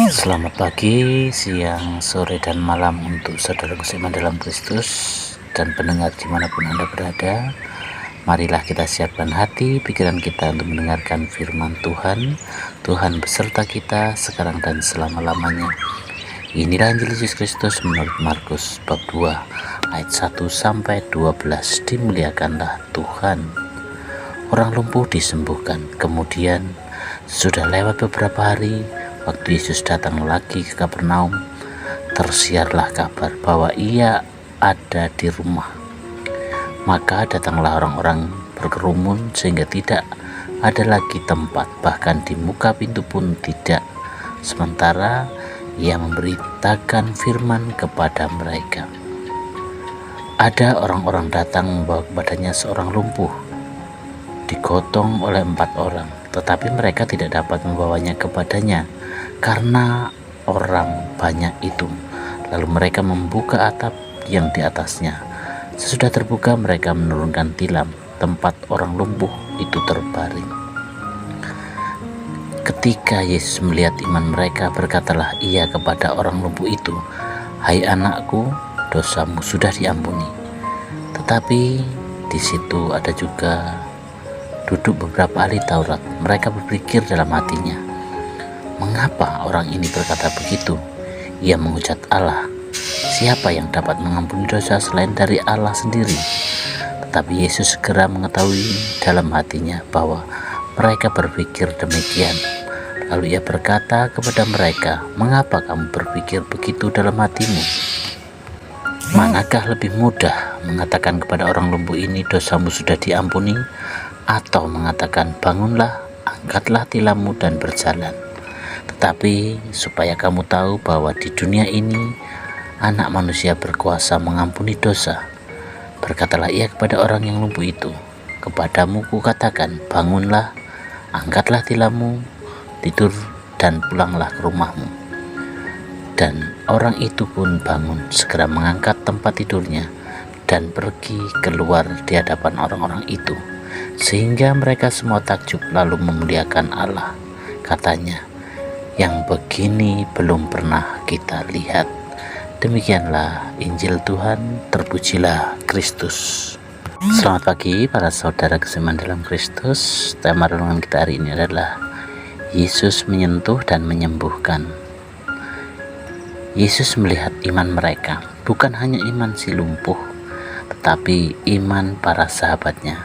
Selamat pagi, siang, sore, dan malam untuk saudaraku seiman dalam Kristus dan pendengar dimanapun Anda berada. Marilah kita siapkan hati, pikiran kita untuk mendengarkan firman Tuhan. Tuhan beserta kita sekarang dan selama-lamanya. Inilah Injil Yesus Kristus menurut Markus bab 2 ayat 1-12. Dimuliakanlah Tuhan. Orang lumpuh disembuhkan. Kemudian sudah lewat beberapa hari, waktu Yesus datang lagi ke Kapernaum, tersiarlah kabar bahwa ia ada di rumah. Maka datanglah orang-orang berkerumun sehingga tidak ada lagi tempat, bahkan di muka pintu pun tidak. Sementara ia memberitakan firman kepada mereka. Ada orang-orang datang membawa kepadanya seorang lumpuh, digotong oleh 4 orang, tetapi mereka tidak dapat membawanya kepadanya karena orang banyak itu. Lalu mereka membuka atap yang di atasnya. Sesudah terbuka, mereka menurunkan tilam tempat orang lumpuh itu terbaring. Ketika Yesus melihat iman mereka, berkatalah ia kepada orang lumpuh itu, "Hai anakku, dosamu sudah diampuni." Tetapi di situ ada juga duduk beberapa ahli Taurat. Mereka berpikir dalam hatinya, "Mengapa orang ini berkata begitu? Ia menghujat Allah. Siapa yang dapat mengampuni dosa selain dari Allah sendiri?" Tetapi Yesus segera mengetahui dalam hatinya bahwa mereka berpikir demikian. Lalu ia berkata kepada mereka, "Mengapa kamu berpikir begitu dalam hatimu? Manakah lebih mudah mengatakan kepada orang lumpuh ini, 'Dosamu sudah diampuni,' atau mengatakan, 'Bangunlah, angkatlah tilammu dan berjalan'? Tetapi supaya kamu tahu bahwa di dunia ini Anak Manusia berkuasa mengampuni dosa." Berkatalah ia kepada orang yang lumpuh itu, "Kepadamu kukatakan, bangunlah, angkatlah tilammu, tidur dan pulanglah ke rumahmu." Dan orang itu pun bangun, segera mengangkat tempat tidurnya dan pergi keluar di hadapan orang-orang itu, sehingga mereka semua takjub lalu memuliakan Allah. Katanya, "Yang begini belum pernah kita lihat." Demikianlah Injil Tuhan, terpujilah Kristus. Selamat pagi para saudara keseiman dalam Kristus. Tema renungan kita hari ini adalah Yesus menyentuh dan menyembuhkan. Yesus melihat iman mereka, bukan hanya iman si lumpuh, tetapi iman para sahabatnya.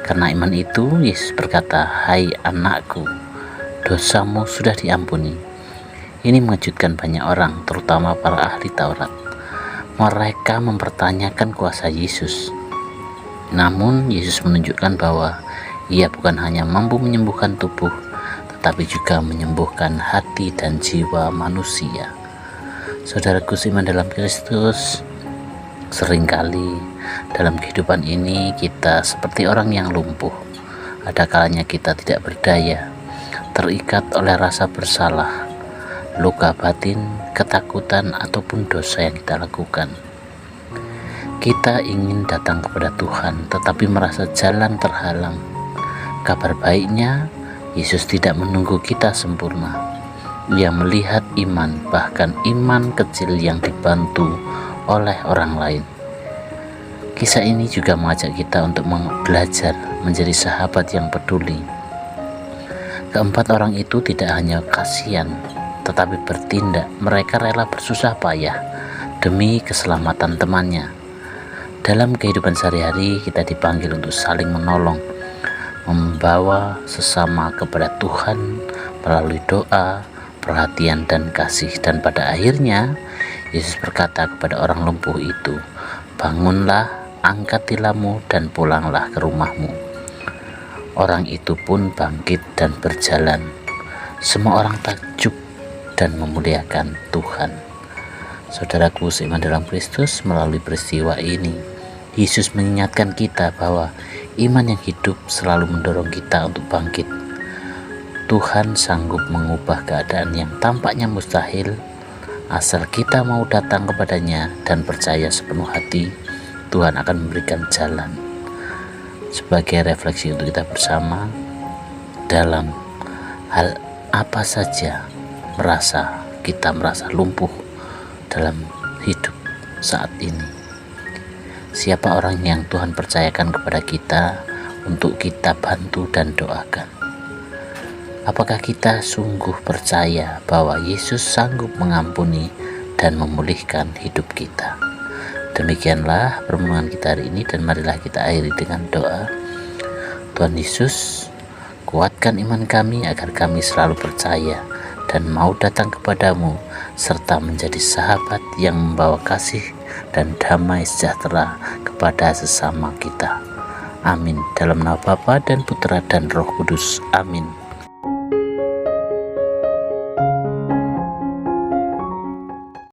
Karena iman itu, Yesus berkata, "Hai anakku, dosamu sudah diampuni." Ini mengejutkan banyak orang, terutama para ahli Taurat. Mereka mempertanyakan kuasa Yesus. Namun Yesus menunjukkan bahwa ia bukan hanya mampu menyembuhkan tubuh, tetapi juga menyembuhkan hati dan jiwa manusia. Saudaraku seiman dalam Kristus, seringkali dalam kehidupan ini kita seperti orang yang lumpuh. Ada kalanya kita tidak berdaya, terikat oleh rasa bersalah, luka batin, ketakutan, ataupun dosa yang kita lakukan. Kita ingin datang kepada Tuhan, tetapi merasa jalan terhalang. Kabar baiknya, Yesus tidak menunggu kita sempurna. Ia melihat iman, bahkan iman kecil yang dibantu oleh orang lain. Kisah ini juga mengajak kita untuk belajar menjadi sahabat yang peduli. Keempat orang itu tidak hanya kasihan, tetapi bertindak. Mereka rela bersusah payah demi keselamatan temannya. Dalam kehidupan sehari-hari, kita dipanggil untuk saling menolong, membawa sesama kepada Tuhan melalui doa, perhatian, dan kasih. Dan pada akhirnya, Yesus berkata kepada orang lumpuh itu, "Bangunlah, angkat tilammu, dan pulanglah ke rumahmu." Orang itu pun bangkit dan berjalan. Semua orang takjub dan memuliakan Tuhan. Saudaraku seiman dalam Kristus, melalui peristiwa ini, Yesus mengingatkan kita bahwa iman yang hidup selalu mendorong kita untuk bangkit. Tuhan sanggup mengubah keadaan yang tampaknya mustahil, asal kita mau datang kepadanya dan percaya sepenuh hati. Tuhan akan memberikan jalan. Sebagai refleksi untuk kita bersama, dalam hal apa saja merasa kita merasa lumpuh dalam hidup saat ini? Siapa orang yang Tuhan percayakan kepada kita untuk kita bantu dan doakan? Apakah kita sungguh percaya bahwa Yesus sanggup mengampuni dan memulihkan hidup kita? Demikianlah permohonan kita hari ini, dan marilah kita akhiri dengan doa. Tuhan Yesus, kuatkan iman kami agar kami selalu percaya dan mau datang kepadamu, serta menjadi sahabat yang membawa kasih dan damai sejahtera kepada sesama kita. Amin. Dalam nama Bapa dan Putra dan Roh Kudus. Amin.